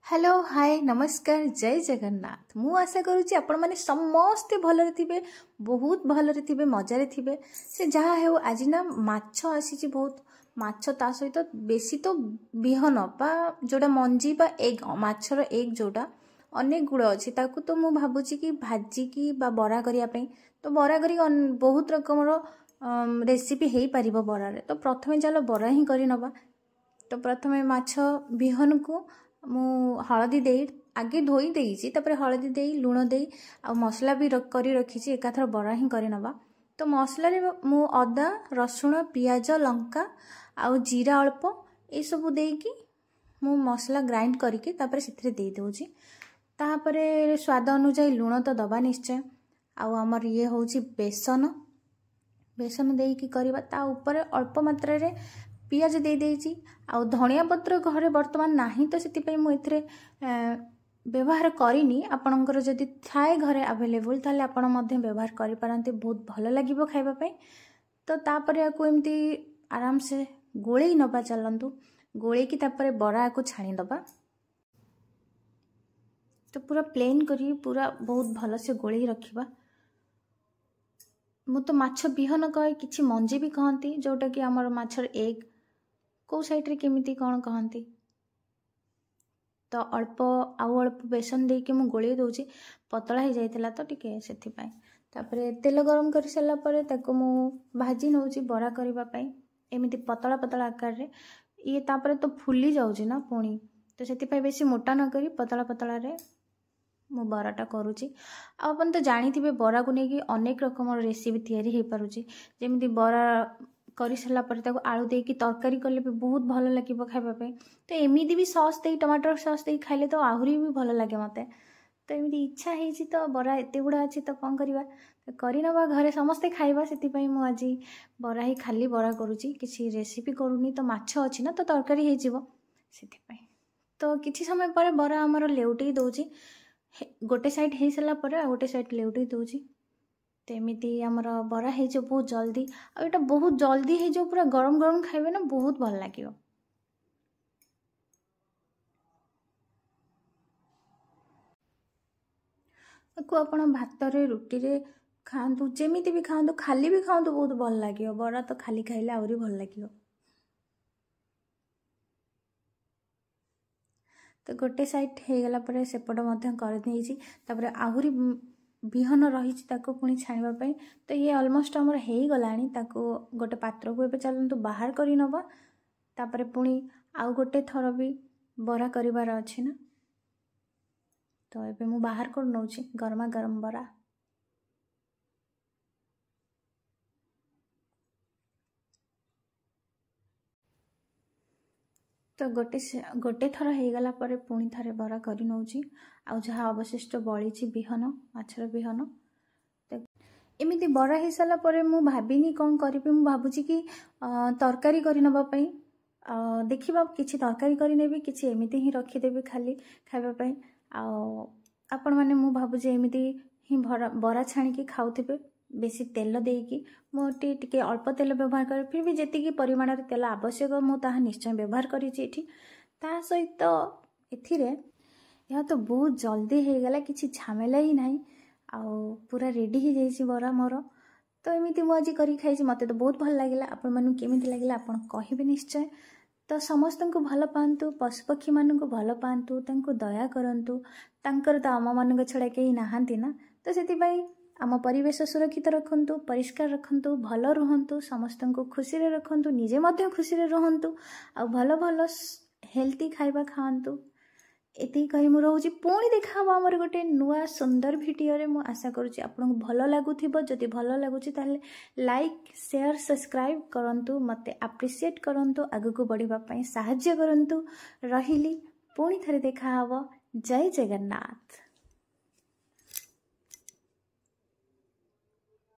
Hello hi नमस्कार जय जगन्नाथ मु आशा करुच्ची आपण माने समस्ते भलरे थिबे बहुत भलरे थिबे मजारे थिबे से जहा हेउ आज ना माछ आसी बहुत माछ ता सहित बेसी तो बिहन बा जोड़ा मंजी बा एग माछर एग जोड़ा अनेक गुड़ अच्छी ताकू तो मु भाबुची कि भाजी की बा बरा करिया पई तो बरा करी बहुत रकमर रेसिपी हेई परिबो बरा रे। तो प्रथमे चलो बरा ही करि नबा। तो प्रथमे माछ बिहन को मु हलदी दे आगे धोई देइछि तापर हलदी दे लुण दे आ मसला भी करी रखिछि एकाथर बरा ही करि नबा। तो मसला रे मु अदा रसुण पियाज लंका आ जीरा अल्प ए सब देकी मु मसला ग्राइंड करके तापर सिथरे दे दोछि। तापरे स्वाद अनुसार लुण तो दबा निश्चय आ हमर ये होछि बेसन बेसन देकी करबा। ता ऊपर अल्प मात्रा रे पियाज दे देछि आ धनिया पत्र घरे वर्तमान नाही तो सेति पई मु एथरे व्यवहार करिनी। आपणकर जदि थाए घरे अवेलेबल ताले आपण मध्ये व्यवहार करि पारंते बहुत भलो लागिबो खाइबा पई। तो तापरे आकु एमती आराम से गोळेई नबा चलंतु गोळे की तापरे बरा आकु छाणी दबा। तो पूरा प्लेन करी पूरा बहुत भलो से गोळेई रखिबा। मु तो माछ बिहन कहे किछि मंजी भी कहंती जोटा कि हमर माछर एग को साइड रे केमिति कोन कहंती। तो अल्प आउ अल्प बेसन दे के मु गोळी दोछि पतला ही जाइतला तो टिके सेथि पई। तापरे तेल गरम करि सला परे ताको मु भाजी नउछि बरा करबा पई एमिति पतला पतला आकार रे ये तापरे तो फुली जाउछि ना पुणी तो सेथि पई बेसी मोटा न करी पतला पतला रे मु बराटा करूची। आपन तो जानिथिबे बरा को नेकी अनेक रकम रेसिपी तयारी हे पारुची जेमिति बरा करि सला पर ताको आलू देकी तरकारी करले भी बहुत भलो लागिबो खाइबा पे। तो एमिति भी सॉस दे टमाटर सॉस दे खाइले तो आहुरी भी भलो लागे मते। तो एमिति इच्छा हेछि तो बरा एते गुडा अछि तो कोन करिबा तो करि नबा घरे समस्ते खाइबा सेति पई मु आजि बरा ही खाली बरा करूची किछि रेसिपी करूनी। तो माछ अछि ना तो तरकारी हे जिवो सेति पई। तो किछि समय पर बरा हमर लेउटी दोछि गोटे साइड हे सला पर आ गोटे साइड लेउटी दोछि। तो एमिति हमर बरा हे जो बहुत जल्दी आ एटा बहुत जल्दी हे जो पूरा गरम गरम खाइबे ना बहुत भल लागियो। को आपण भात रे रोटी रे खांतु जेमिति भी खांतु खाली भी खांतु बहुत भल लागियो। बरा तो खाली खाइले आउरी भल लागियो। तो गोटे साइड हे गला पर सेपट मध्य कर देछि तापर आहुरी बिहन रही ताको पुणी छाणिबा पई। तो ये ऑलमोस्ट हमर हे गलानी ताको गोटे पात्र को एबे चलंतु बाहर करि नबा। तापर पुणी आउ गोटे थर भी बरा करिवार अछि ना। तो एबे मु बाहर कर नउछि गरमा गरम बरा। तो गोटे थर हे गला पर पुणी थरे बरा करि नउछि आ जहा अवशिष्ट बळीछि बिहन माछर बिहन। तो एमिति बरा हे सला पर मु भाबिनी कोन करबी मु भाबुछि कि तरकारी करि नबा पई देखिबा किछि तरकारी करि नेबी किछि एमिति ही रखि देबी खाली खाइबा पई। आ आपण माने मु भाबुछि एमिति ही बरा छाणी के खाउथिबे बेसी तेल देकी मोटी टिके अल्प तेल व्यवहार कर फिर भी जेति की परिमाण रे तेल आवश्यक मु ताहा निश्चय व्यवहार करिछि एठी। ता सहित एथिरे या तो बहुत जल्दी हे गला किछि झमेला ही नाही आ पूरा रेडी ही जाइछि बरा मोर। तो एमिति मु आज करी खाइछि मते तो बहुत भल लागिला। आपण मानु केमिति लागिला आपण कहिबे निश्चय। तो समस्त को भल पांतु पशु पक्षी मान को भल पांतु तांको दया करंतु तांकर तो आम मान छड़ा केही नाहांती ना। तो सेति पई आम परिवेश सुरक्षित रखंतु परिष्कार रखंतु भल रुहंतु समस्त को खुशी रे रखंतु निजे मध्य खुशी रे रहंतु आ भल भल हेल्थी खाइबा खांतु। एति कहि मु रहउची पुणी देखा हमर गोटे नुआ सुंदर वीडियो रे। मु आशा करूची आपन को भल लागुथिबो जदि भल लागुची ताले लाइक शेयर सब्सक्राइब करंतु मते अप्रिशिएट करंतु आगु को बढ़िबा पई सहाय्य करंतु। रहिली पुणी थरे देखा हबो। जय जगन्नाथ।